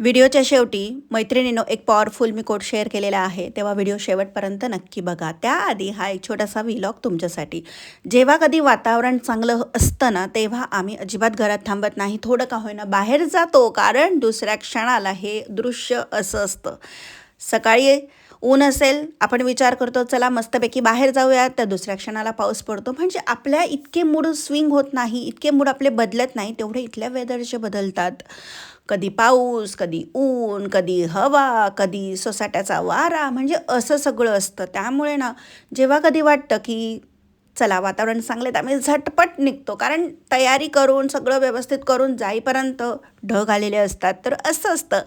व्हिडिओच्या शेवटी मैत्रिणीनं एक पॉवरफुल मी कोट शेअर केलेला आहे, तेव्हा व्हिडिओ शेवटपर्यंत नक्की बघा. त्याआधी हा एक छोटासा व्लॉग तुमच्यासाठी. जेव्हा कधी वातावरण चांगलं असतं ना, तेव्हा आम्ही अजिबात घरात थांबत नाही, थोडं का होईना बाहेर जातो, कारण दुसऱ्या क्षणाला हे दृश्य असं असतं. सकाळी ऊन असेल, आपण विचार करतो चला मस्तपैकी बाहेर जाऊयात, तर दुसऱ्या क्षणाला पाऊस पडतो. म्हणजे आपल्या इतके मूड स्विंग होत नाही, इतके मूड आपले बदलत नाही, तेवढे इथल्या वेदरचे बदलतात. कधी पाऊस, कधी ऊन, कधी हवा, कधी सोसाट्याचा वारा, म्हणजे असं सगळं असतं. त्यामुळे ना, जेव्हा कधी वाटतं की चला वातावरण चांगले, तर आम्ही झटपट निघतो, कारण तयारी करून सगळं व्यवस्थित करून जाईपर्यंत ढग आलेले असतात. तर असं असतं.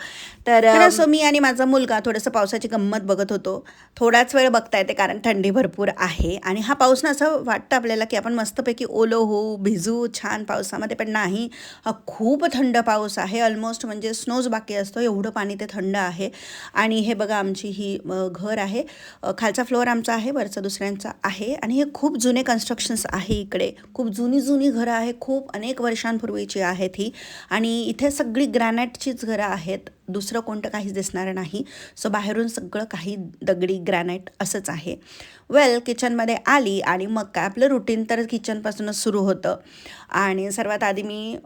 तर असं मी आणि माझा मुलगा थोडंसं पावसाची गंमत बघत होतो. थोडाच वेळ बघता येते, कारण थंडी भरपूर आहे आणि हा पाऊस ना, असं वाटतं आपल्याला की आपण मस्तपैकी ओलो होऊ, भिजू छान पावसामध्ये, पण नाही. हा खूप थंड पाऊस आहे, ऑलमोस्ट म्हणजे स्नोज बाकी असतो एवढं पाणी ते थंड आहे. आणि हे बघा, आमची ही घर आहे, खालचा फ्लोअर आमचा आहे, वरचा दुसऱ्यांचा आहे. आणि हे खूप जुने कन्स्ट्रक्शन्स आहे इकडे, खूप जुनी जुनी घरं आहे, खूप अनेक वर्षांपूर्वीची आहेत ही. आणि इथे सगळी ग्रॅनाईटचीच घरं आहेत, दुसरं कोणतं काहीच दिसणार नाही. सो बाहेरून सगळं काही दगडी ग्रॅनाईट असंच आहे. किचनमध्ये आली आणि मग काय, आपलं रुटीन तर किचनपासूनच सुरू होतं. आणि सर्वात आधी मी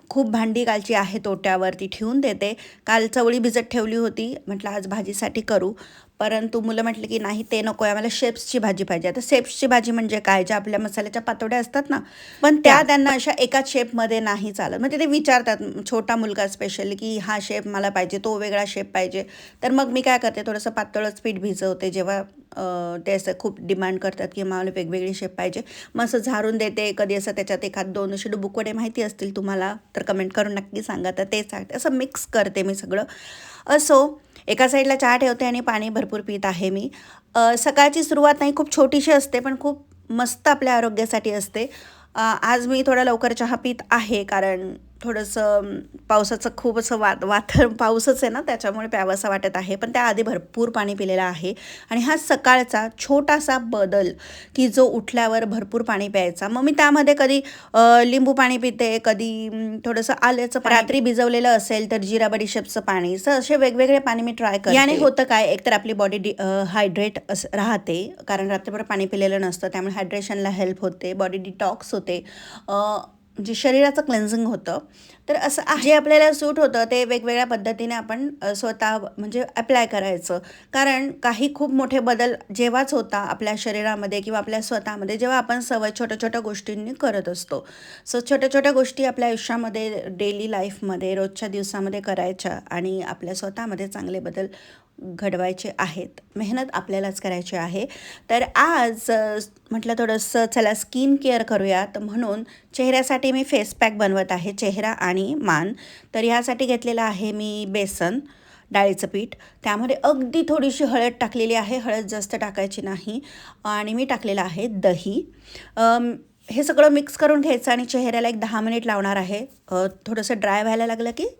खूप भांडी कालची आहेत ओट्यावरती ठेवून देते. काल चवळी भिजत ठेवली होती, म्हटलं आज भाजीसाठी करू, परंतु मुलं म्हटलं की नाही ते नको आहे, आम्हाला शेप्सची भाजी पाहिजे. आता शेप्सची भाजी म्हणजे काय, ज्या आपल्या मसाल्याच्या पातोड्या असतात ना, पण त्यांना अशा एकाच शेपमध्ये नाही चालत. म्हणजे ते विचारतात, छोटा मुलगा स्पेशली, की हा शेप मला पाहिजे, तो वेगळा शेप पाहिजे. तर मग मी काय करते, थोडंसं पातळच पीठ भिजवते, जेव्हा ते असं खूप डिमांड करतात की मला वेगवेगळी शेप पाहिजे, मग असं झारून देते. कधी असं त्याच्यात एखाद दोन असे डुबुकडे माहिती असतील तुम्हाला तर कमेंट करून नक्की सांगा, तर ते सांगते. असं मिक्स करते मी सगळं. असो, एका साईडला चहा ठेवते आणि पाणी भरपूर पित आहे मी. सकाळची सुरुवात नाही, खूप छोटीशी असते, पण खूप मस्त आपल्या आरोग्यासाठी असते. आज मी थोडा लवकर चहा पित आहे, कारण थोडंसं पावसाचं खूप असं पाऊसच आहे ना, त्याच्यामुळे प्यावंसं वाटत आहे. पण त्याआधी भरपूर पाणी पिलेलं आहे. आणि हा सकाळचा छोटासा बदल, की जो उठल्यावर भरपूर पाणी प्यायचा. मग मी त्यामध्ये कधी लिंबू पाणी पिते, कधी थोडंसं आल्याचं पाणी, रात्री भिजवलेलं असेल तर जिरा बडीशेपचं पाणी, असे वेगवेगळे पाणी मी ट्राय करते. याने होतं काय, एकतर आपली बॉडी हायड्रेट राहते, कारण रात्रभर पाणी पिलेलं नसतं, त्यामुळे हायड्रेशनला हेल्प होते, बॉडी डिटॉक्स होते, म्हणजे शरीराचं क्लेन्झिंग होतं. तर असं जे आपल्याला सूट होतं ते वेगवेगळ्या पद्धतीने आपण स्वतः म्हणजे अप्लाय करायचं. कारण काही खूप मोठे बदल जेव्हाच होता आपल्या शरीरामध्ये किंवा आपल्या स्वतःमध्ये, जेव्हा आपण सवय छोट्या छोट्या गोष्टींनी करत असतो. सो छोट्या छोट्या गोष्टी आपल्या आयुष्यामध्ये, डेली लाईफमध्ये, रोजच्या दिवसामध्ये करायच्या आणि आपल्या स्वतःमध्ये चांगले बदल घडवायचे आहेत. मेहनत आपल्यालाच करायची आहे. तर आज म्हटलं थोडंसं चला स्किन केअर करूयात, म्हणून चेहऱ्यासाठी मी फेस पॅक बनवत आहे, चेहरा आणि मान. तर ह्यासाठी घेतलेलं आहे मी बेसन, डाळीचं पीठ, त्यामध्ये अगदी थोडीशी हळद टाकलेली आहे, हळद जास्त टाकायची नाही. आणि मी टाकलेलं आहे दही. हे सगळं मिक्स करून घ्यायचं आणि चेहऱ्याला एक 10 मिनिट लावणार आहे. थोडंसं ड्राय व्हायला लागलं की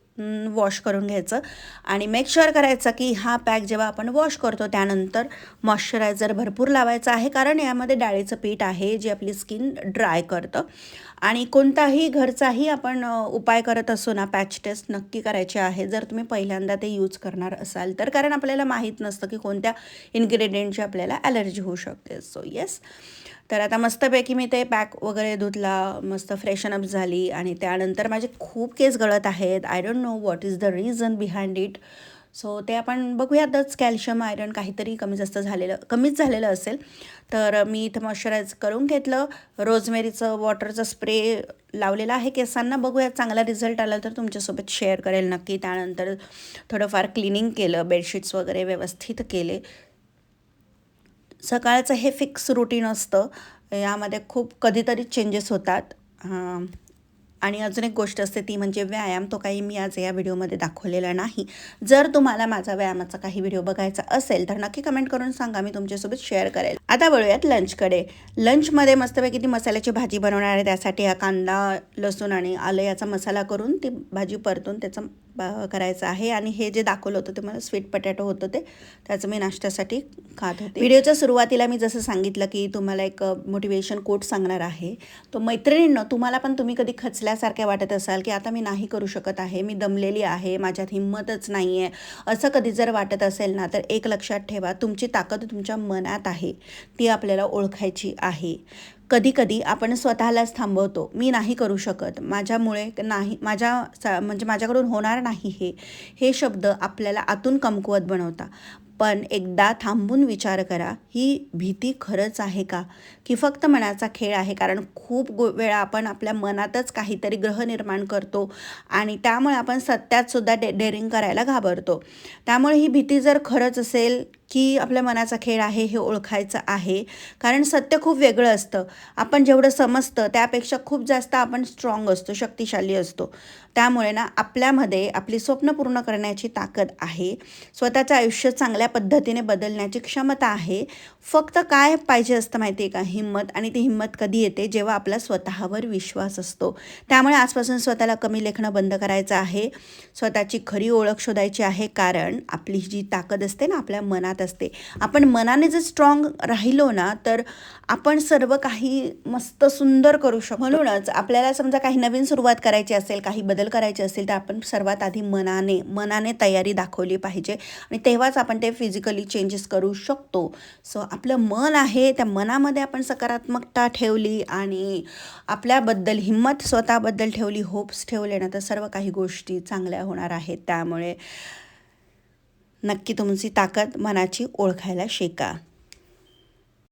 वॉश करून घ्यायचं. आणि मेक शुअर करायचं की हा पॅक जेव्हा आपण वॉश करतो त्यानंतर मॉइश्चरायझर भरपूर लावायचं आहे, कारण यामध्ये डाळीचं पीठ आहे जे आपली स्किन ड्राय करतं. आणि कोणताही घरचाही आपण उपाय करत असो ना, पॅच टेस्ट नक्की करायची आहे जर तुम्ही पहिल्यांदा ते यूज करणार असाल तर, कारण आपल्याला माहीत नसतं की कोणत्या इन्ग्रेडियंटची आपल्याला ॲलर्जी होऊ शकते. सो येस, तर आता मस्तपैकी मी ते पॅक वगैरे धुतला, मस्त फ्रेशनअप झाली. आणि त्यानंतर माझे खूप केस गळत आहेत. I don't know what is the reason behind it. So ते आपण बघूयातच. कॅल्शियम आयरन काहीतरी कमीच झालेलं असेल. तर मी इथं मॉइश्चरायझ करून घेतलं, रोजमेरीचं वॉटरचं स्प्रे लावलेला आहे केसांना. बघूयात, चांगला रिझल्ट आला तर तुमच्यासोबत शेअर करेल नक्की. त्यानंतर थोडंफार क्लिनिंग केलं, बेडशीट्स वगैरे व्यवस्थित केले. सकाळचं हे फिक्स रुटीन असतं, यामध्ये खूप कधीतरी चेंजेस होतात. आणि अजून एक गोष्ट असते ती म्हणजे व्यायाम. तो काही मी आज या व्हिडिओमध्ये दाखवलेला नाही. जर तुम्हाला माझा व्यायामाचा काही व्हिडिओ बघायचा असेल तर नक्की कमेंट करून सांगा, मी तुमच्यासोबत शेअर करेल. आता वळूयात लंचकडे. लंचमध्ये मस्तपैकी ती मसाल्याची भाजी बनवणार आहे. त्यासाठी हा कांदा, लसूण आणि आलं याचा मसाला करून ती भाजी परतून त्याचं करायचा आहे. आणि हे जे दाखवलं होतं ते मला स्वीट पटॅटो होतं त्याचं मी नाश्त्यासाठी खात होते. व्हिडिओच्या सुरुवातीला मी जसं सांगितलं की तुम्हाला एक मोटिवेशन कोट सांगणार आहे. तो मैत्रिणींनो, तुम्हाला पण तुम्ही कधी खचल्यासारखे वाटत असाल की आता मी नाही करू शकत आहे, मी दमलेली आहे, माझ्यात हिंमतच नाही आहे, असं कधी जर वाटत असेल ना, तर एक लक्षात ठेवा, तुमची ताकद तुमच्या मनात आहे, ती आपल्याला ओळखायची आहे. कधी कधी आपण स्वतःलाच थांबवतो, मी नाही करू शकत, माझ्यामुळे नाही, म्हणजे माझ्याकडून होणार नाही, हे शब्द आपल्याला आतून कमकुवत बनवता. पण एकदा थांबून विचार करा, ही भीती खरंच आहे का, की फक्त मनाचा खेळ आहे? कारण खूप वेळा आपण आपल्या मनातच काहीतरी ग्रह निर्माण करतो आणि त्यामुळे आपण सत्यातसुद्धा डेअरिंग करायला घाबरतो. त्यामुळे ही भीती जर खरंच असेल की आपल्या मनाचा खेळ आहे, हे ओळखायचं आहे. कारण सत्य खूप वेगळं असतं. आपण जेवढं समजतं त्यापेक्षा खूप जास्त आपण स्ट्रॉंग असतो, शक्तिशाली असतो. त्यामुळे ना, आपल्यामध्ये आपली स्वप्न पूर्ण करण्याची ताकद आहे, स्वतःचं आयुष्य चांगल्या पद्धतीने बदलण्याची क्षमता आहे. फक्त काय पाहिजे असतं माहिती आहे का? हिंमत. आणि ती हिंमत कधी येते? जेव्हा आपला स्वतःवर विश्वास असतो. त्यामुळे आजपासून स्वतःला कमी लेखणं बंद करायचं आहे, स्वतःची खरी ओळख शोधायची आहे. कारण आपली जी ताकद असते ना, आपल्या मनात असते. आपण मनाने जर स्ट्रॉंग राहिलो ना, तर आपण सर्व काही मस्त सुंदर करू शकतो. म्हणूनच आपल्याला समजा काही नवीन सुरुवात करायची असेल, काही बदल करायचे असेल, तर आपण सर्वात आधी मनाने तयारी दाखवली पाहिजे आणि तेव्हाच आपण ते फिजिकली चेंजेस करू शकतो. सो आपलं मन आहे, त्या मनामध्ये आपण सकारात्मकता ठेवली आणि आपल्याबद्दल हिंमत, स्वतःबद्दल ठेवली, होप्स ठेवले ना, तर सर्व काही गोष्टी चांगल्या होणार आहेत. त्यामुळे नक्की तुमची ताकद मनाची ओळखायला शिका.